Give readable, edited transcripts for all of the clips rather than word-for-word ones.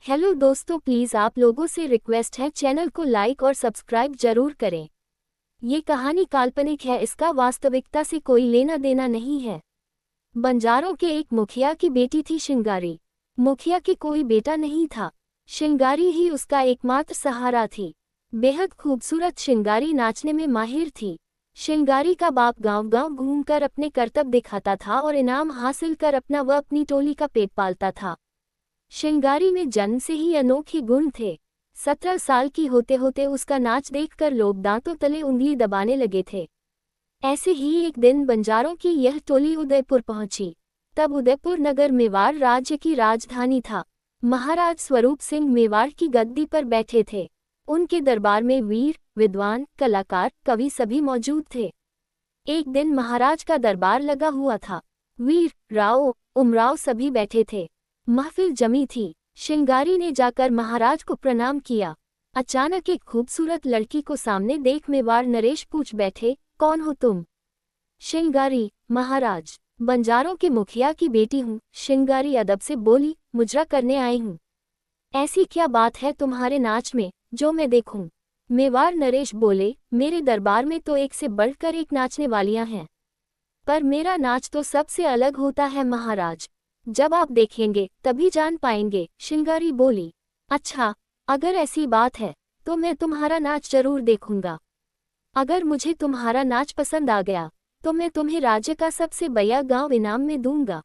Hello दोस्तों, please आप लोगों से रिक्वेस्ट है, चैनल को लाइक और सब्सक्राइब जरूर करें। ये कहानी काल्पनिक है, इसका वास्तविकता से कोई लेना देना नहीं है। बंजारों के एक मुखिया की बेटी थी श्रृंगारी। मुखिया के कोई बेटा नहीं था, श्रृंगारी ही उसका एकमात्र सहारा थी। बेहद खूबसूरत श्रृंगारी नाचने में माहिर थी। श्रृंगारी का बाप गांव-गांव घूमकर अपने करतब दिखाता था और इनाम हासिल कर अपना व अपनी टोली का पेट पालता था। श्रृंगारी में जन्म से ही अनोखे गुण थे। 17 साल की होते होते उसका नाच देखकर लोग दांतों तले उंगली दबाने लगे थे। ऐसे ही एक दिन बंजारों की यह टोली उदयपुर पहुंची। तब उदयपुर नगर मेवाड़ राज्य की राजधानी था। महाराज स्वरूप सिंह मेवाड़ की गद्दी पर बैठे थे। उनके दरबार में वीर, विद्वान, कलाकार, कवि सभी मौजूद थे। एक दिन महाराज का दरबार लगा हुआ था। वीर, राव, उमराव सभी बैठे थे। महफिल जमी थी। श्रृंगारी ने जाकर महाराज को प्रणाम किया। अचानक एक खूबसूरत लड़की को सामने देख मेवाड़ नरेश पूछ बैठे, कौन हो तुम? श्रृंगारी, महाराज, बंजारों के मुखिया की बेटी हूँ। श्रृंगारी अदब से बोली, मुजरा करने आई हूँ। ऐसी क्या बात है तुम्हारे नाच में जो मैं देखूं? मेवाड़ नरेश बोले, मेरे दरबार में तो एक से बढ़कर एक नाचने वालियां हैं, पर मेरा नाच तो सबसे अलग होता है महाराज। जब आप देखेंगे तभी जान पाएंगे। श्रृंगारी बोली, अच्छा, अगर ऐसी बात है तो मैं तुम्हारा नाच जरूर देखूंगा। अगर मुझे तुम्हारा नाच पसंद आ गया तो मैं तुम्हें राज्य का सबसे बड़ा गांव इनाम में दूंगा।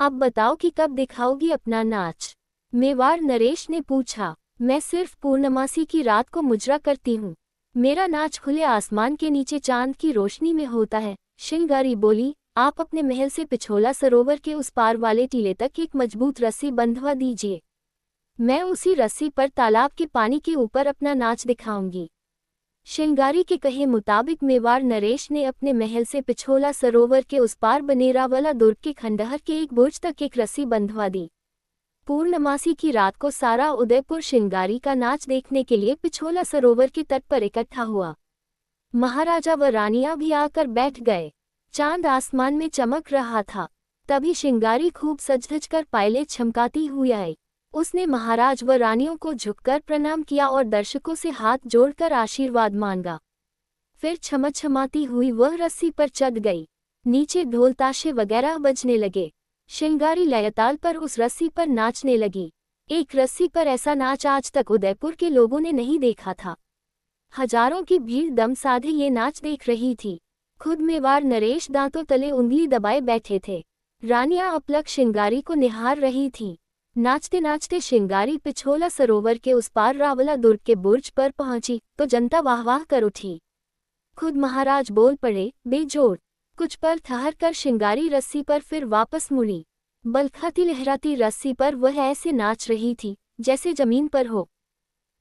अब बताओ कि कब दिखाओगी अपना नाच? मेवाड़ नरेश ने पूछा। मैं सिर्फ पूर्णमासी की रात को मुजरा करती हूँ। मेरा नाच खुले आसमान के नीचे चांद की रोशनी में होता है। श्रृंगारी बोली, आप अपने महल से पिछोला सरोवर के उस पार वाले टीले तक एक मजबूत रस्सी बंधवा दीजिए। मैं उसी रस्सी पर तालाब के पानी के ऊपर अपना नाच दिखाऊंगी। श्रृंगारी के कहे मुताबिक मेवाड़ नरेश ने अपने महल से पिछोला सरोवर के उस पार बनेरावाला दुर्ग के खंडहर के एक बुर्ज तक एक रस्सी बंधवा दी। पूर्णमासी की रात को सारा उदयपुर श्रृंगारी का नाच देखने के लिए पिछोला सरोवर के तट पर इकट्ठा हुआ। महाराजा व रानियां भी आकर बैठ गए। चांद आसमान में चमक रहा था। तभी श्रृंगारी खूब सज-धज कर पायले छमकाती हुई आई। उसने महाराज व रानियों को झुककर प्रणाम किया और दर्शकों से हाथ जोड़कर आशीर्वाद मांगा। फिर छमछमाती हुई वह रस्सी पर चढ़ गई। नीचे ढोल ताशे वगैरह बजने लगे। श्रृंगारी लयताल पर उस रस्सी पर नाचने लगी। एक रस्सी पर ऐसा नाच आज तक उदयपुर के लोगों ने नहीं देखा था। हजारों की भीड़ दम साधे ये नाच देख रही थी। खुद मेवाड़ नरेश दांतों तले उंगली दबाए बैठे थे। रानियां अपलक श्रृंगारी को निहार रही थीं। नाचते नाचते श्रृंगारी पिछोला सरोवर के उस पार रावला दुर्ग के बुर्ज पर पहुंची तो जनता वाह वाह कर उठी। खुद महाराज बोल पड़े, बेजोड़। कुछ पल ठहर कर श्रृंगारी रस्सी पर फिर वापस मुड़ी। बलखाती लहराती रस्सी पर वह ऐसे नाच रही थी जैसे जमीन पर हो।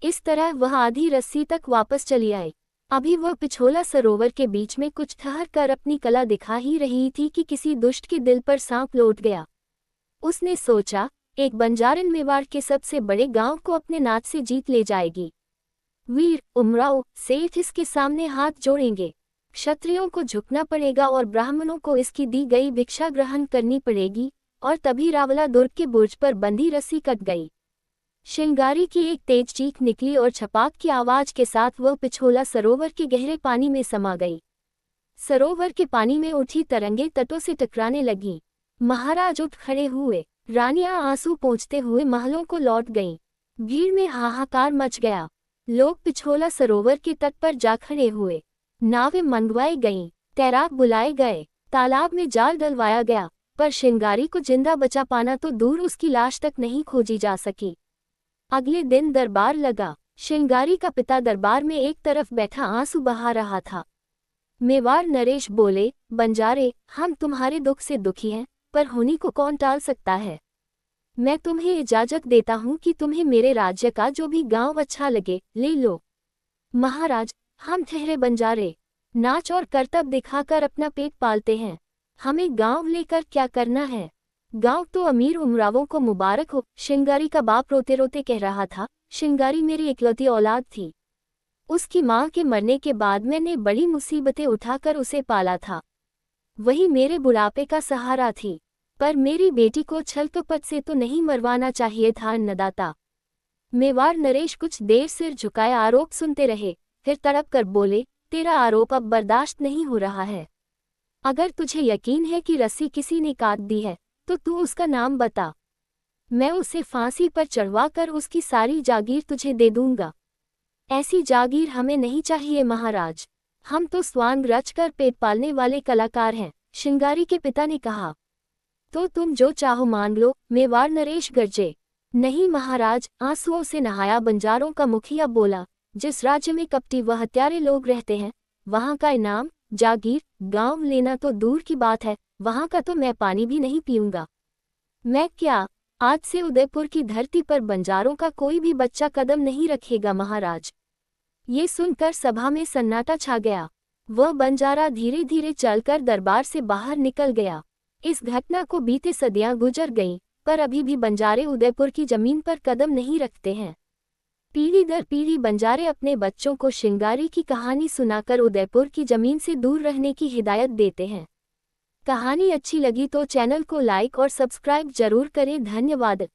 इस तरह वह आधी रस्सी तक वापस चली आई। अभी वह पिछोला सरोवर के बीच में कुछ ठहर कर अपनी कला दिखा ही रही थी कि किसी दुष्ट के दिल पर सांप लौट गया। उसने सोचा, एक बंजारन मेवाड़ के सबसे बड़े गांव को अपने नाच से जीत ले जाएगी। वीर, उमराव, सेठ इसके सामने हाथ जोड़ेंगे। क्षत्रियों को झुकना पड़ेगा और ब्राह्मणों को इसकी दी गई भिक्षा ग्रहण करनी पड़ेगी। और तभी रावला दुर्ग के बुर्ज पर बंधी रस्सी कट गई। श्रृंगारी की एक तेज चीख निकली और छपाक की आवाज के साथ वह पिछोला सरोवर के गहरे पानी में समा गई। सरोवर के पानी में उठी तरंगे तटों से टकराने लगीं। महाराज उठ खड़े हुए। रानियां आंसू पोंछते हुए महलों को लौट गईं। भीड़ में हाहाकार मच गया। लोग पिछोला सरोवर के तट पर जा खड़े हुए। नावें मंगवाई गईं, तैराक बुलाए गए, तालाब में जाल डलवाया गया, पर श्रृंगारी को जिंदा बचा पाना तो दूर, उसकी लाश तक नहीं खोजी जा सकी। अगले दिन दरबार लगा। श्रृंगारी का पिता दरबार में एक तरफ बैठा आंसू बहा रहा था। मेवाड़ नरेश बोले, बंजारे, हम तुम्हारे दुख से दुखी हैं, पर होनी को कौन टाल सकता है। मैं तुम्हें इजाजत देता हूँ कि तुम्हें मेरे राज्य का जो भी गांव अच्छा लगे ले लो। महाराज, हम ठहरे बंजारे नाच और करतब दिखाकर अपना पेट पालते हैं। हमें गांव लेकर क्या करना है? गांव तो अमीर उमरावों को मुबारक हो। श्रृंगारी का बाप रोते रोते कह रहा था। श्रृंगारी मेरी इकलौती औलाद थी। उसकी मां के मरने के बाद मैंने बड़ी मुसीबतें उठाकर उसे पाला था। वही मेरे बुढ़ापे का सहारा थी। पर मेरी बेटी को छल कपट से तो नहीं मरवाना चाहिए था अन्नदाता। मेवाड़ नरेश कुछ देर सिर झुकाए आरोप सुनते रहे, फिर तड़प कर बोले, तेरा आरोप अब बर्दाश्त नहीं हो रहा है। अगर तुझे यकीन है कि रस्सी किसी ने काट दी है, तो तू उसका नाम बता। मैं उसे फांसी पर चढ़वाकर उसकी सारी जागीर तुझे दे दूंगा। ऐसी जागीर हमें नहीं चाहिए महाराज, हम तो स्वांग रचकर पेट पालने वाले कलाकार हैं, श्रृंगारी के पिता ने कहा। तो तुम जो चाहो मान लो, मेवाड़ नरेश गरजे। नहीं महाराज, आंसुओं से नहाया बंजारों का मुखिया बोला, जिस राज्य में कपटी व हत्यारे लोग रहते हैं, वहां का इनाम, जागीर, गांव लेना तो दूर की बात है, वहां का तो मैं पानी भी नहीं पीऊंगा। मैं क्या, आज से उदयपुर की धरती पर बंजारों का कोई भी बच्चा कदम नहीं रखेगा महाराज। ये सुनकर सभा में सन्नाटा छा गया। वह बंजारा धीरे धीरे चलकर दरबार से बाहर निकल गया। इस घटना को बीते सदियां गुजर गईं, पर अभी भी बंजारे उदयपुर की जमीन पर कदम नहीं रखते हैं। पीढ़ी दर पीढ़ी बंजारे अपने बच्चों को श्रृंगारी की कहानी सुनाकर उदयपुर की जमीन से दूर रहने की हिदायत देते हैं। कहानी अच्छी लगी तो चैनल को लाइक और सब्सक्राइब जरूर करें। धन्यवाद।